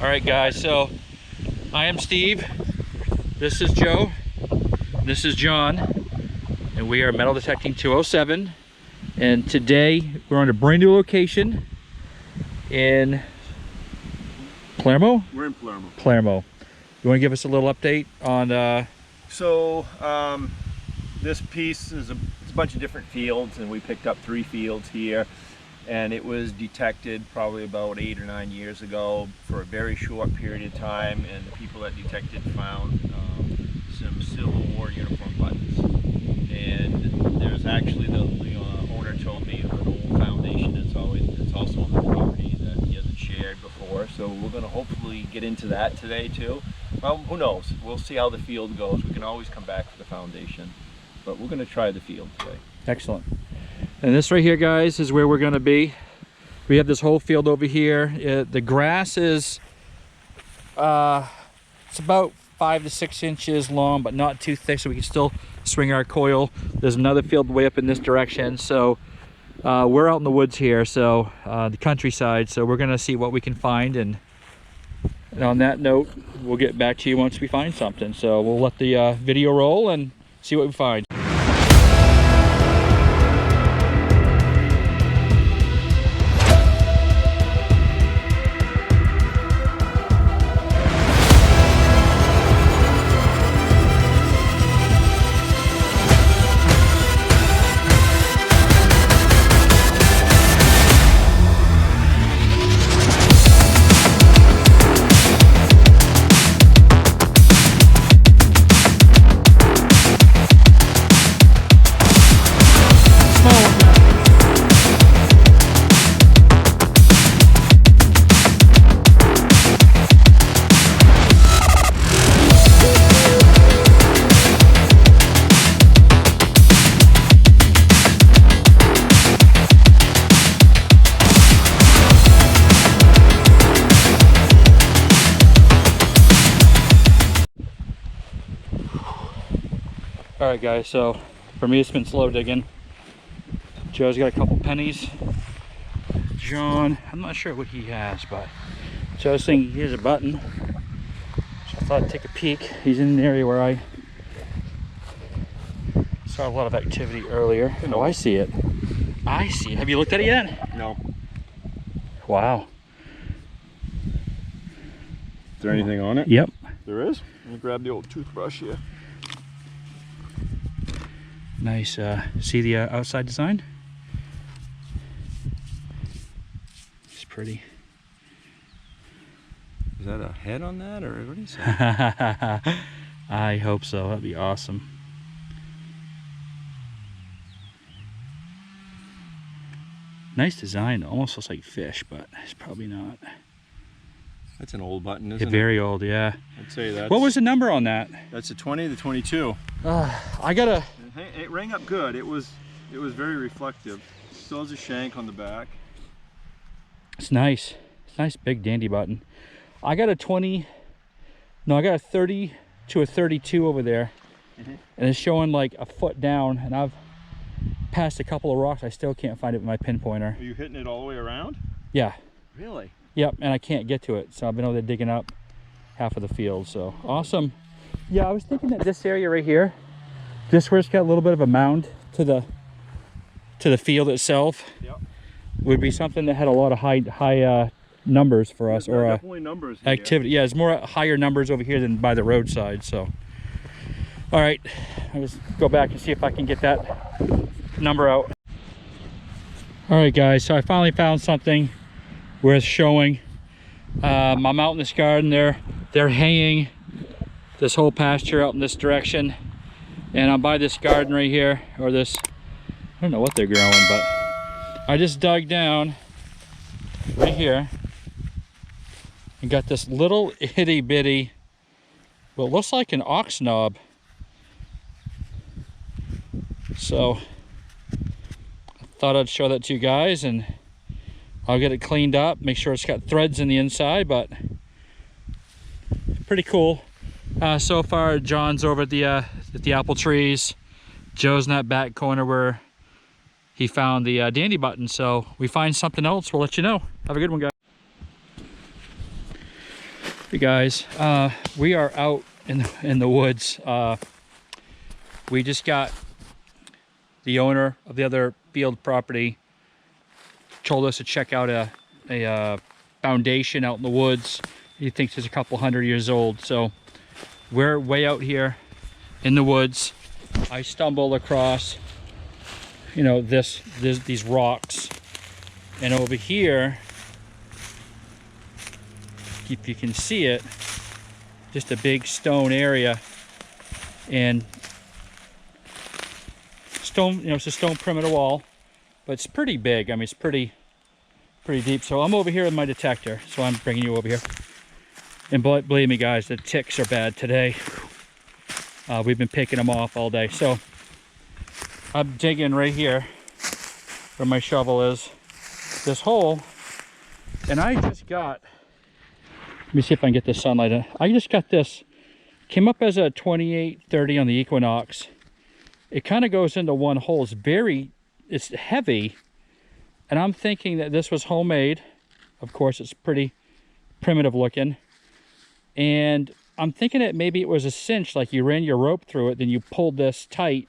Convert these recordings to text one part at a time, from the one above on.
All right, guys, so I am Steve, this is Joe, this is John, and we are Metal Detecting 207. And today we're on a brand new location in Palermo? We're in Palermo. Palermo. You want to give us a little update on... This piece is it's a bunch of different fields, and we picked up 3 fields here. And it was detected probably about 8 or 9 years ago for a very short period of time, and the people that detected found some Civil War uniform buttons. And there's actually the owner told me of an old foundation that's also on the property that he hasn't shared before. So we're going to hopefully get into that today too. Well, who knows? We'll see how the field goes. We can always come back to the foundation, but we're going to try the field today. Excellent. And this right here, guys, is where we're going to be. We have this whole field over here. The grass is it's about 5 to 6 inches long, but not too thick, so we can still swing our coil. There's another field way up in this direction, so we're out in the woods here, so the countryside, so we're going to see what we can find. And on that note, we'll get back to you once we find something. So we'll let the video roll and see what we find. Alright guys, so for me it's been slow digging. Joe's got a couple pennies. John, I'm not sure what he has, but Joe's thinking he has a button. So I thought I'd take a peek. He's in an area where I saw a lot of activity earlier. Oh, I see it. I see it. Have you looked at it yet? No. Wow. Is there anything on it? Yep. There is? Let me grab the old toothbrush here. Nice, see the outside design? It's pretty. Is that a head on that, or what do you say? I hope so, that'd be awesome. Nice design, almost looks like fish, but it's probably not. That's an old button, isn't it? Very old, yeah. I'd say that's... What was the number on that? That's a 20 to 22. I gotta... It rang up good. It was very reflective. Still has a shank on the back. It's nice. It's a nice big dandy button. I got a 20... No, I got a 30 to a 32 over there. And it's showing like a foot down, and I've passed a couple of rocks. I still can't find it with my pinpointer. Are you hitting it all the way around? Yeah. Really? Yep, and I can't get to it, so I've been over there digging up half of the field. So awesome. Yeah, I was thinking that this area right here, this where it's got a little bit of a mound to the field itself, yep, would be something that had a lot of high numbers for us, or definitely numbers activity. Yeah, it's more higher numbers over here than by the roadside. So all right, I'll just go back and see if I can get that number out. All right guys, so I finally found something worth showing. I'm out in this garden. They're haying this whole pasture out in this direction, and I'm by this garden right here, or this, I don't know what they're growing, but I just dug down right here and got this little itty bitty, well, it looks like an ox knob. So I thought I'd show that to you guys, and I'll get it cleaned up, make sure it's got threads in the inside, but pretty cool. So far, John's over at the apple trees. Joe's in that back corner where he found the dandy button. So we find something else, we'll let you know. Have a good one, guys. Hey guys, we are out in the woods. We just got the owner of the other field property told us to check out a foundation out in the woods. He thinks it's a couple 100 years old. So we're way out here in the woods. I stumbled across, you know, these rocks, and over here, if you can see it, just a big stone area, and stone, you know, it's a stone perimeter wall, but it's pretty big. I mean, it's pretty deep. So I'm over here with my detector, so I'm bringing you over here. And believe me guys, the ticks are bad today. We've been picking them off all day. So I'm digging right here where my shovel is, this hole, and I just got, let me see if I can get this sunlight in. I just got this, came up as a 2830 on the Equinox. It kind of goes into one hole. It's heavy, and I'm thinking that this was homemade. Of course, it's pretty primitive looking, and I'm thinking that maybe it was a cinch, like you ran your rope through it, then you pulled this tight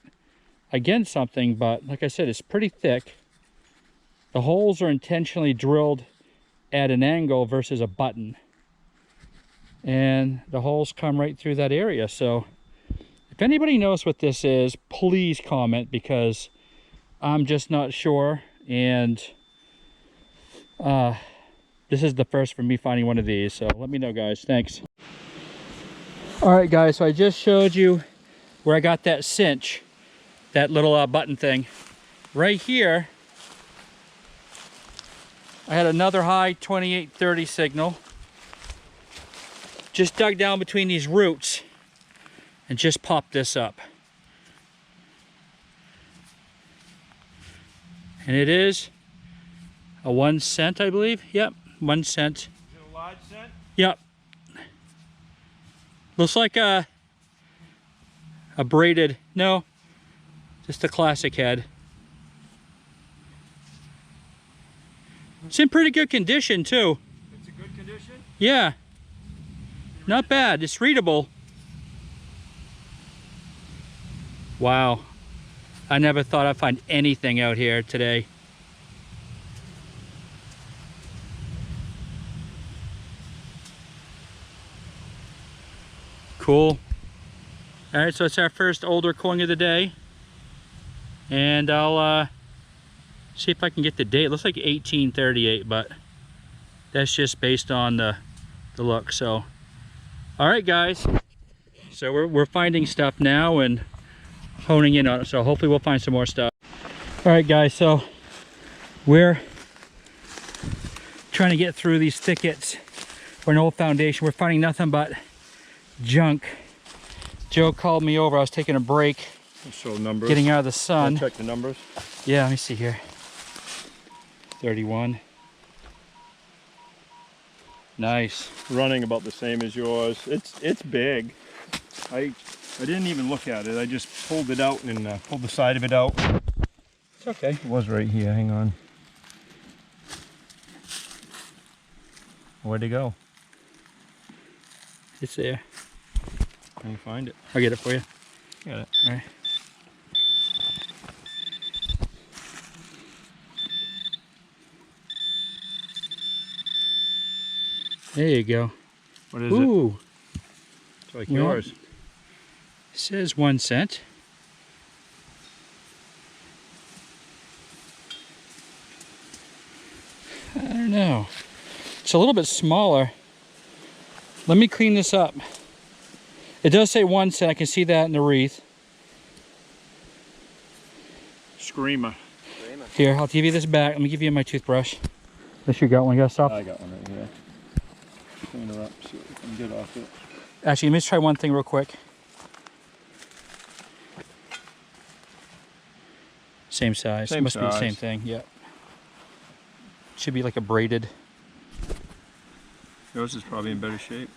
against something. But like I said, it's pretty thick. The holes are intentionally drilled at an angle versus a button, and the holes come right through that area. So if anybody knows what this is, please comment, because I'm just not sure. And this is the first for me finding one of these, so let me know guys. Thanks. All right guys, so I just showed you where I got that cinch, that little button thing. Right here I had another high 2830 signal. Just dug down between these roots and just popped this up. And it is a 1 cent, I believe. Yep, 1 cent. Is it a large cent? Yep. Looks like a braided, no, just a classic head. It's in pretty good condition too. It's a good condition? Yeah. Not bad, it's readable. Wow. I never thought I'd find anything out here today. Cool. All right, so it's our first older coin of the day. And I'll see if I can get the date. It looks like 1838, but that's just based on the look. So, all right, guys. So we're finding stuff now and honing in on it. So hopefully we'll find some more stuff. All right, guys. So we're trying to get through these thickets for an old foundation. We're finding nothing but junk. Joe called me over. I was taking a break, Show numbers. getting out of the sun. I'll check the numbers. Yeah, let me see here. 31. Nice. Running about the same as yours. It's big. I didn't even look at it. I just pulled it out and pulled the side of it out. It's okay. It was right here. Hang on. Where'd it go? It's there. Can you find it? I'll get it for you. Got it. All right. There you go. What is Ooh. it? It's like Well, yours. it says 1 cent. I don't know. It's a little bit smaller. Let me clean this up. It does say 1 cent. I can see that in the wreath. Screamer. Here, I'll give you this back. Let me give you my toothbrush. Unless you got one. You got stuff? I got one right here. Clean her up, see what we can get off it. Actually, let me just try one thing real quick. Same size. Same Must be the same size. thing. Yeah. Should be like a braided. Yours is probably in better shape.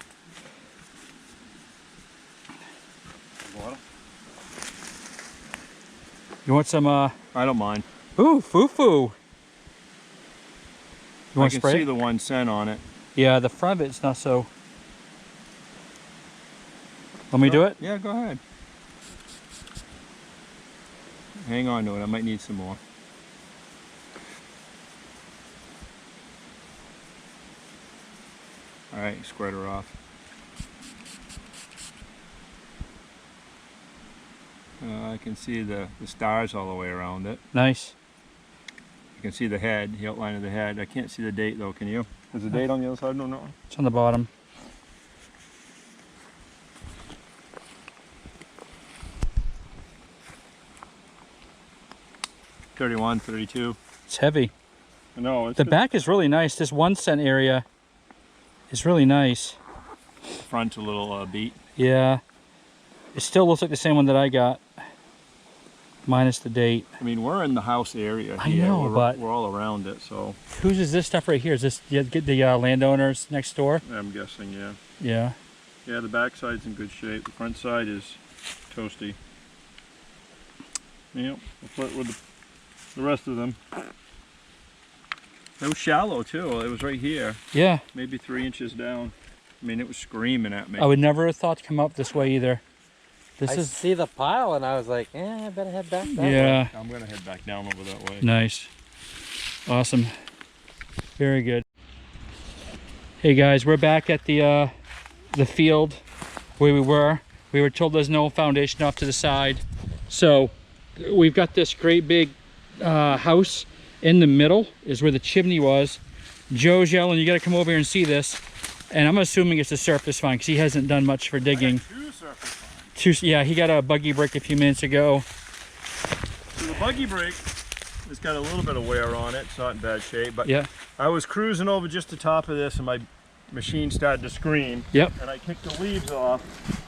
Water? You want some? I don't mind. Ooh, foo-foo. You I want to can spray see it? the 1 cent on it. Yeah, the front of it's not so. Want me to do it? Yeah, go ahead. Hang on to it, I might need some more. All right, squared her off. I can see the stars all the way around it. Nice. You can see the head, the outline of the head. I can't see the date though, can you? Is the date on the other side? No. It's on the bottom. $31, $32. It's heavy. I know. It's The good. back is really nice. This 1 cent area is really nice. Front's a little beat. Yeah. It still looks like the same one that I got, minus the date. I mean, we're in the house area I here. know, but we're all around it, so. Whose is this stuff right here? Is this the landowners next door? I'm guessing, yeah. Yeah. Yeah, the back side's in good shape. The front side is toasty. Yep, we'll put with the rest of them. It was shallow too. It was right here, Yeah. maybe 3 inches down. I mean, it was screaming at me. I would never have thought to come up this way either. This I is see the pile and I was like, I better head back that way. yeah. I'm gonna head back down over that way. Nice. Awesome. Very good. Hey guys, we're back at the field where we were. We were told there's no foundation off to the side. So we've got this great big house in the middle is where the chimney was. Joe's yelling, you gotta come over here and see this. And I'm assuming it's a surface find because he hasn't done much for digging. Two surface finds. Yeah, he got a buggy break a few minutes ago. So the buggy brake has got a little bit of wear on it. It's not in bad shape, but Yeah. I was cruising over just the top of this and my machine started to scream. Yep. And I kicked the leaves off.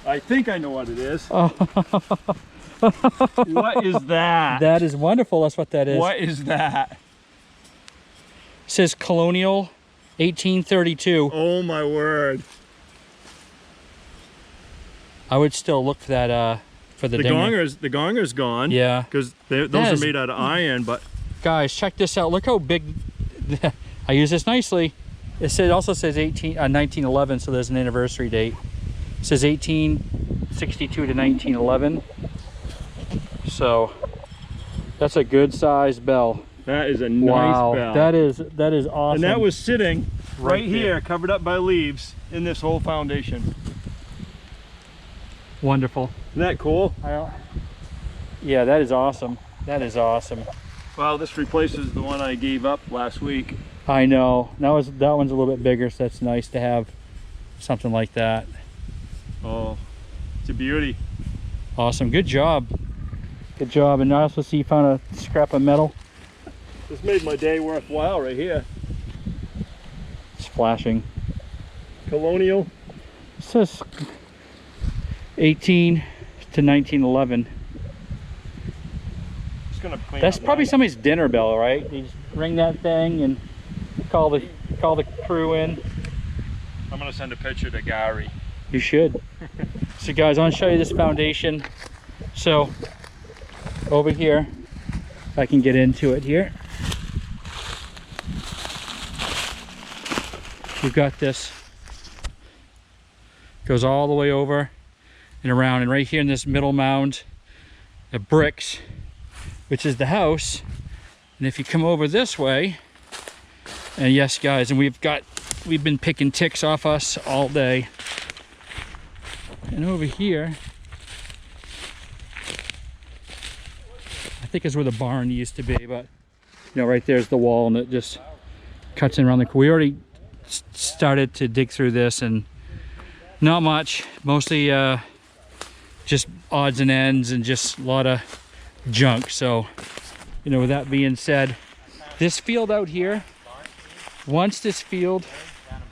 I think I know what it is. Oh. What is that? That is wonderful. That's what that is. What is that? It says Colonial 1832. Oh my word. I would still look for that for the dinger. The gonger's gone. Yeah. Because those That are is- made out of iron, but Guys, check this out. Look how big. I use this nicely. It also says 1911, so there's an anniversary date. It says 1862 to 1911. So that's a good sized bell. that is a nice Wow, bell. that is awesome. And that was sitting right, Right here, there. covered up by leaves in this whole foundation. wonderful. Isn't that cool? Yeah, that is awesome. That is awesome. Well, this replaces the one I gave up last week. I know. That one's a little bit bigger, so that's nice to have something like that. Oh, it's a beauty. Awesome. Good job. Good job. And I also see you found a scrap of metal. This made my day worthwhile right here. It's flashing. Colonial. It says 18 to 1911. Just gonna clean That's up probably that. somebody's dinner bell, right? You just ring that thing and call the crew in. I'm gonna send a picture to Gary. You should. So guys, I want to show you this foundation. So over here, if I can get into it here, we've got this. Goes all the way over and around, and right here in this middle mound of bricks, which is the house. And if you come over this way, and yes guys, and we've been picking ticks off us all day. And over here, I think is where the barn used to be, but you know, right there's the wall, and it just cuts in around the. We already started to dig through this, and not much, mostly just odds and ends and just a lot of junk. So, you know, with that being said, this field out here, once this field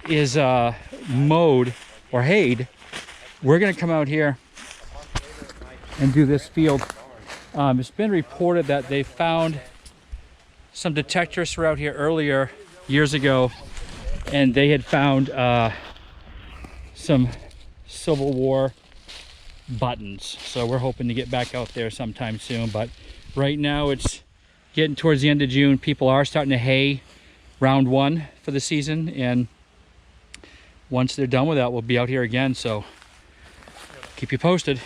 is mowed or hayed, we're gonna come out here and do this field. It's been reported that they found some detectors throughout here earlier, years ago, and they had found some Civil War buttons. So we're hoping to get back out there sometime soon, but right now it's getting towards the end of June. People are starting to hay round one for the season, and once they're done with that, we'll be out here again. So keep you posted.